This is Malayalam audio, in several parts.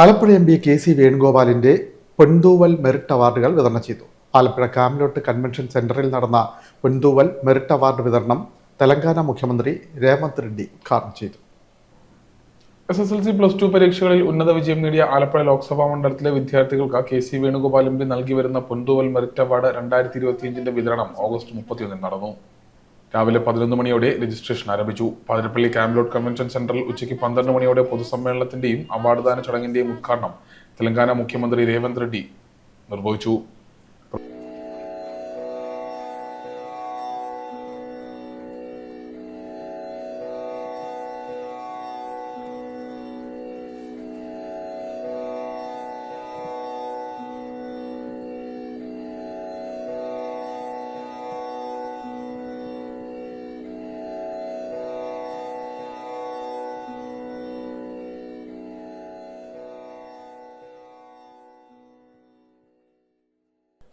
Alappuzha M P K C വേണുഗോപാലിന്റെ പൊൻതൂവൽ മെറിറ്റ് അവാർഡുകൾ വിതരണം ചെയ്തു. ആലപ്പുഴ കാമലോട്ട് കൺവെൻഷൻ സെന്ററിൽ നടന്ന പൊൻതൂവൽ മെറിറ്റ് അവാർഡ് വിതരണം തെലങ്കാന മുഖ്യമന്ത്രി രേവന്ത് റെഡ്ഡി ഉദ്ഘാടനം ചെയ്തു. SSLC +2 പരീക്ഷകളിൽ ഉന്നത വിജയം നേടിയ ആലപ്പുഴ ലോക്സഭാ മണ്ഡലത്തിലെ വിദ്യാർത്ഥികൾക്ക് K C Venugopal M P നൽകി വരുന്ന പൊൻതൂവൽ മെറിറ്റ് അവാർഡ് 2025 വിതരണം ഓഗസ്റ്റ് 31 നടന്നു. രാവിലെ 11 മണിയോടെ രജിസ്ട്രേഷൻ ആരംഭിച്ചു. പാതിരപ്പള്ളി കാമലോട്ട് കൺവെൻഷൻ സെന്ററിൽ ഉച്ചയ്ക്ക് 12 മണിയോടെ പൊതുസമ്മേളനത്തിന്റെയും അവാർഡ് ദാന ചടങ്ങിന്റെയും ഉദ്ഘാടനം തെലങ്കാന മുഖ്യമന്ത്രി രേവന്ത് റെഡ്ഡി നിർവഹിച്ചു.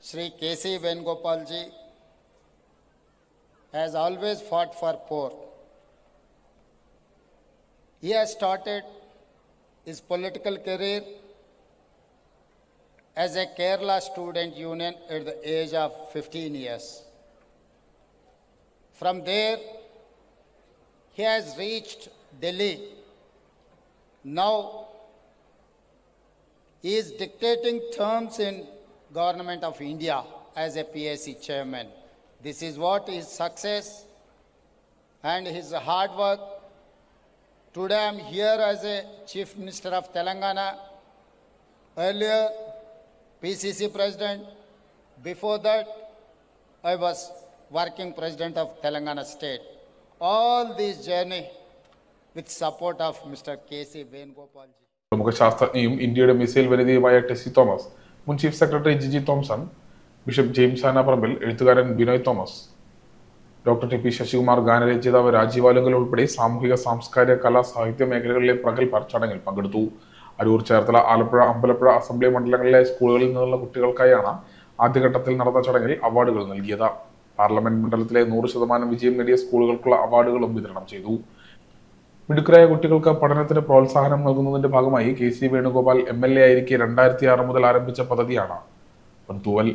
Shri K.C. Venugopal ji has always fought for poor. He has started his political career as a Kerala student union at the age of 15 years. From there, he has reached Delhi. Now, he is dictating terms in Government of India as a PSC chairman. This is what his success and his hard work. Today I am here as a Chief Minister of Telangana, earlier PCC President. Before that, I was working President of Telangana State. All this journey with support of Mr. K.C. Venugopal ji. പ്രമുഖ ശാസ്ത്രജ്ഞയും ഇന്ത്യയുടെ മിസൈൽ വനിതയുമായ ടെസ്സി തോമസ്, മുൻ chief secretary Jiji Thomson, bishop James Anaparambil, എഴുത്തുകാരൻ Binoy Thomas, doctor T P Sasikumar, ഗാനരചയിതാവ് രാജീവ് ആലുങ്കൽ ഉൾപ്പെടെ സാമൂഹിക, സാംസ്കാരിക, കലാ, സാഹിത്യ മേഖലകളിലെ പ്രഗത്ഭർ ചടങ്ങിൽ പങ്കെടുത്തു. അരൂർ, ചേർത്തല, ആലപ്പുഴ, അമ്പലപ്പുഴ അസംബ്ലി മണ്ഡലങ്ങളിലെ സ്കൂളുകളിൽ നിന്നുള്ള കുട്ടികൾക്കായാണ് ആദ്യഘട്ടത്തിൽ നടന്ന ചടങ്ങിൽ അവാർഡുകൾ നൽകിയത്. പാർലമെന്റ് മണ്ഡലത്തിലെ 100% വിജയം നേടിയ സ്കൂളുകൾക്കുള്ള അവാർഡുകളും വിതരണം ചെയ്തു. മിടുക്കരായ കുട്ടികൾക്ക് പഠനത്തിന് പ്രോത്സാഹനം നൽകുന്നതിന്റെ ഭാഗമായി കെ സി വേണുഗോപാൽ MLA ആയിരിക്കെ 2006 മുതൽ ആരംഭിച്ച പദ്ധതിയാണ് പൊൻതൂവൽ.